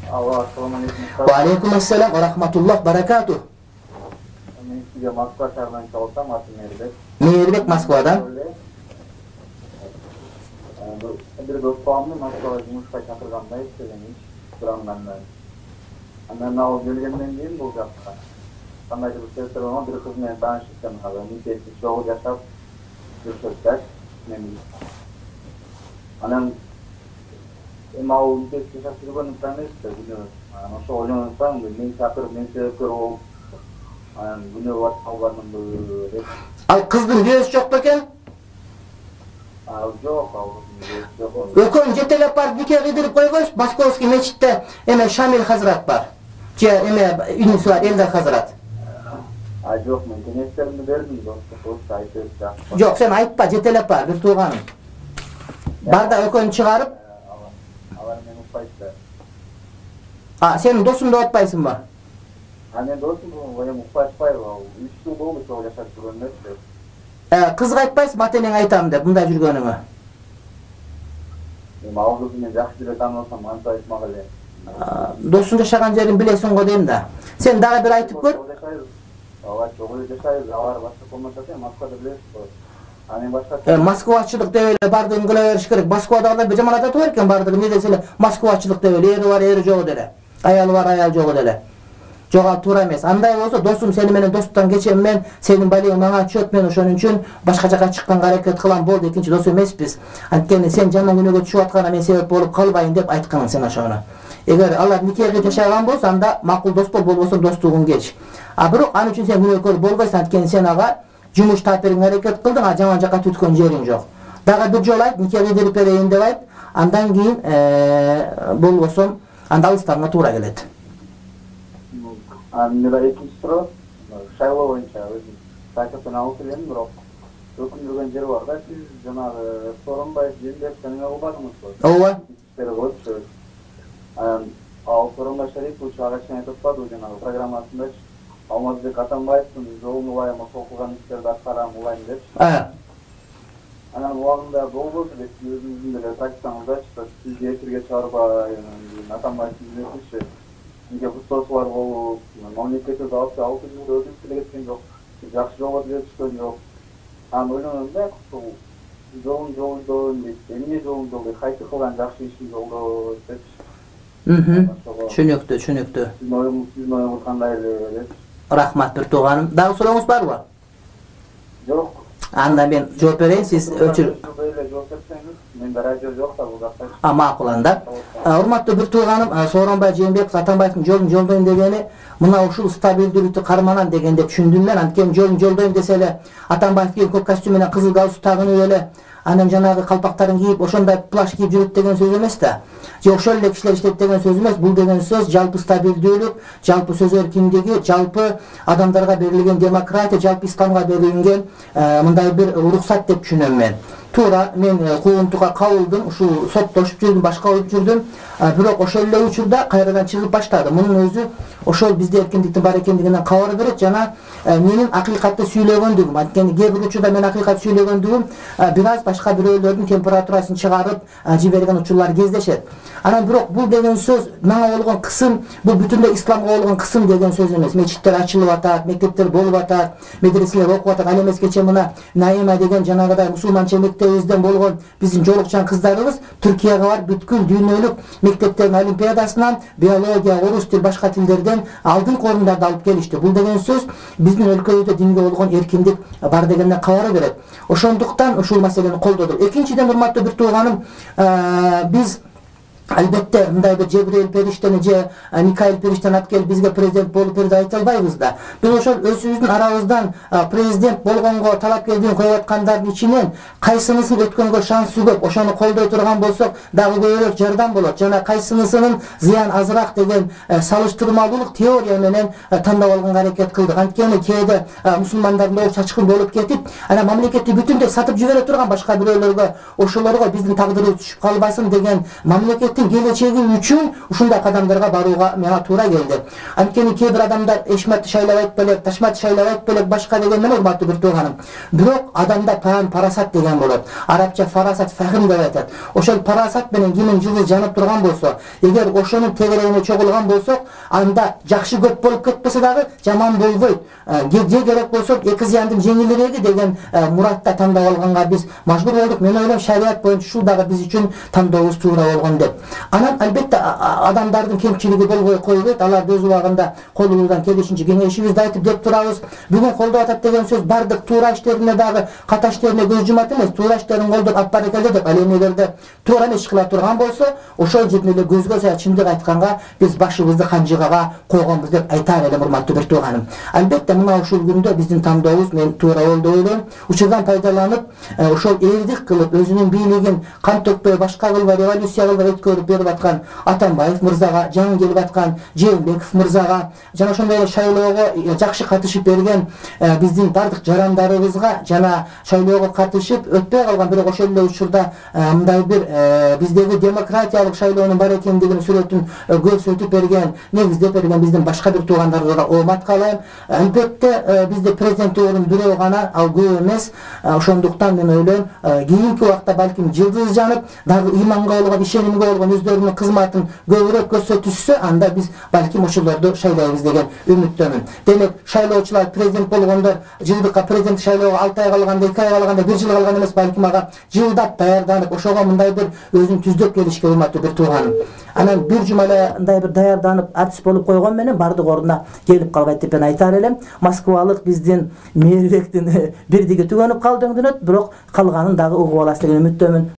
Allah, assalamualaikum. Waalaikumsalam warahmatullahi wabarakatuh. Men sizga Moskva shahridan chaqirdim, atim Mehirbek. Mehirbek Moskvadan. Bir dostumni Moskvaga жұмысқа chaqirganda istegan ish Turandan. Andan al kelgenden keyin bu gapga. Qandaydir bir sestirma bir qiz bilan tanishishdan hali mintesi show yashab yursak men. Anan mau mintesi yashab yurgan tanishdi buni. Ana shu o'ylansan men chaqirib men sevkir ol. Anan buni WhatsApp'dan bu. Al qizdin diyesi yo'q ekan? Yok. Ökön jetelep barıp nikah edilip koygoyuz, Moskovskiy meçitte eme Şamil Hazrat var. Eme ünlüsü var, Eldar Hazrat. Yok, men kenetlerini verdim dostum. Yok, sen aytpa, jetelep bar, bir tuğanım. Barda ökön çıkarıp... Alar men uqpaytlar. Senin dostun da otpaysın mı? Men dostum bu, men uqpaytpayım. 3 yıl oldu şol yaşap жүргөндөчү. Kızga aytpaysın, matenen aytam dep, bunda жүрgөнүңө. Mağdur men жақсы деп танысам, анча айтмак эле. Dostun yaşagan jerin bilesin go deyim da. Sen daha bir aytıp gör. Ава, чогуу жашайбыз, алар башка болмаса да Москвада билесиз го. Анын башка Moskvaçılık деп эле бардыгын кыла бериш керек. Москвадагылар bir жаман атат бар экен бардыгы не десе эле Москвачılık деп эле, ери бар, ери жок деле. Аялы бар, аял жок деле. Жоға тура эмес. Андай болсо достум сени менен достуктан кечем мен, сенин балигиң мага чөт, мен ошонун үчүн башка жака чыкканга аракет кылам болду, экинчи дос эмеспиз. Анткени сен жаман күнөөгө түшүп атканына мен себеп болуп калбайын деп айтканың сен ошону. Эгер алар никеге жашаган болсо анда макул дос бол, болбосо достугуң кеч. Бирок ал үчүн сен күнөөкөр болбойсуң, анткени сен ага жумуш тапериңе аракет кылдың, жаман жака түткөн жериң жок. Дагы бир жолу айт, никеге берип берейин деп айт, андан кийин болбосо анда алыстарыңа туура келет. Мира экинчи суроо шайлоо боюнча өзүм сайтын алып келдим, бирок өкүндүргөн жери бар да. Сиз жанагы Сооронбаев Жээнбеков эмне кылбадыңызбы? Ооба. Ал Сооронбай Шарипович ага чейин айтып атпадыбы жанагы программасында Алмазбек Атамбаевдин жолун улайым, ошол кылган иштерди аткарам улайым деп. Анан убагында болбоду деп өзүңүздүн деле практикаңыздачы, сизди эфирге чыгарбай Атамбаевдин өзүчү Нige kutlusu var bu memlekette de 6 yılda ödül etken yok. Жақсы жолға düşkön yok. Ama oyunun da kutlu. Жолун эмне жолун жолду кайсы кылган жакшы ишин жолдо деп. Түшүнүктүү. Сиздин оюңуз кандай эле? Рахмат, бир тууганым. Дагы сурооңуз барбы? Жок. Анда мен жооп берейин, сиз өчүр. Мен радио жок да бул жакта. Макул анда. Урматтуу бир тууганым, Сооронбай Жээнбеков Атамбаевдин жолун жолдойм дегени мына ушул стабилдүүлүктү карманан дегенде түшүндүм мен. Анткени жолун жолдойм десе эле Атамбаев көк костюм менен кызыл галстук тагынып эле анан жанагы калпактарын кийип ошондой плащ кийип жүрөт деген сөз эмес да. Же ошол эле кишилер иштейт деген сөз эмес. Бул деген сөз жалпы стабилдүүлүк, жалпы сөз эркиндиги, жалпы адамдарга берилген демократия, жалпы исламга берилген мындай бир уруксат деп түшүнөм мен. Тура мен куугунтуга кабылдым, ушул соттошуп жүрдүм, башка болуп жүрдүм. Бирок ошол эле учурда кайрадан чыгып баштады. Мунун өзү ошол бизде эркиндиктин бар экендигинен кабар берет жана менин акыйкатты сүйлөгөндүгүм. Анткени кээ бир учурда мен акыйкат сүйлөгөндүгүм бир аз башка бирөөлөрдүн температурасын чыгарып жиберген учурлар кездешет. Анан бирок бул деген сөз мага болгон кысым, бул бүтүндөй исламга болгон кысым деген сөз эмес. Мечиттер ачылып атат, мектептер болуп атат, медреселер окуп атат. Ал эмес кече мына Наима деген жанагыдай мусулманча мектебибизден болгон биздин жолукчан кыздарыбыз Түркияга барып бүткүл дүйнөлүк мектептердин олимпиадасынан биология, орус тил, башка тилдерден алдыңкы орундарды алып келишти. Бул деген сөз биздин өлкөбүздө динге болгон эркиндик бар дегенден кабар берет. Ошондуктан ушул маселени колдодук. Экинчиден, урматтуу бир тууганым, биз албетте мындай бир Жебирейил периштени же Микаил периштени алып келип бизге президент болуп берди айта албайбыз да. Биз ошол өзүбүздүн арабыздан президент болгонго талапкерлигин коюп аткандардын ичинен кайсынысын өткөнгө шансы көп, ошону колдой турган болсок дагы көбүрөөк жардам болот. Жана кайсынысынын зыян азыраак деген салыштырмалуулук теория менен тандап алганга аракет кылдык. Анткени кээде мусулмандардын оор чачкын болуп кетип, анан мамлекетти бүтүндөй сатып жибере турган башка бирөөлөргө ошолорго биздин тагдырыбыз түшүп калбасын деген мамлекет мамлекеттин келечеги үчүн ушундай кадамдарга барууга мага туура келди. Анткени кээ бир адамдар Эшматты шайлабайт белек, Ташматты шайлабайт белек башка деген менен урматтуу бир тууганым. Бирок адамда паан парасат деген болот. Арабча фарасат фахим деп айтат. Ошол парасат менен кимин жылы жанып турган болсо, эгер ошонун тегерегине чогулган болсок, анда жакшы көп болуп кетпесе дагы жаман болбойт. Же керек болсо эки зыяндын жеңилиреги деген муратта тандап алганга биз мажбур болдук. Мен ойлойм шарият боюнча ушул дагы биз үчүн тандообуз туура болгон деп. Анан албетте адамдардын кемчилиги болбой койбойт. Аларды өз убагында колубуздан келишинче кеңешибизди айтып деп турабыз. Бүгүн колдоп атат деген сөз бардык туура иштерине дагы ката иштерине көз жумат эмес. Туура иштерин колдоп ап баракелде деп. Ал эми эгерде туура иш кыла турган болсо, ошол жерден эле көзгө сая чындык айтканга биз башыбызды канжыгага койгонбуз деп айтар элем, урматтуу бир тууганым. Албетте мына ушул күндө биздин тандообуз мен туура болду деп ойлойм. Учурдан пайдаланып, ошол элдик кылып, өзүнүн бийлигин кан төкпөй башка кылбай революция кылбай өткөрүп берип аткан Атамбаев мырзага, жаңы келип аткан Жээнбеков мырзага, жана ошондой эле шайлоого жакшы катышып берген биздин бардык жарандарыбызга жана шайлоого катышып өтпөй калган, бирок ошол эле учурда мындай бир биздеги демократиялык шайлоонун бар экендигин сүрөтүн көрсөтүп берген, негиздеп берген биздин башка бир туугандарга оомат каалайм. Албетте бизде президент орун бирөө гана, ал көп эмес. Ошондуктан мен ойлойм, кийинки убакта балким жылдыз жанып, дагы ыйманга болгон, ишенимге болгон өздөрүнүн кызматын көбүрөөк көрсөтүшсө, анда биз балким ошолорду шайлайбыз деген үмүттөмүн. Демек, шайлоочулар президент болгондор жылдыкка президент шайлоого 6 ай калганда, 2 ай калганда, 1 жыл калган эмес, балким ага жылдап даярданып, ошого мындай бир өзүн түздөп келишке урматтуу бир тууганым. Анан бир жумаландай бир даярданып артист болуп койгон менен бардык ордуна келип калбайт деп мен айтар элем. Москвалык биздин Мээрбектин бирдиги түгөнүп калды өңдөнөт, бирок калганын дагы угуп аласыз деген үмүттөмүн.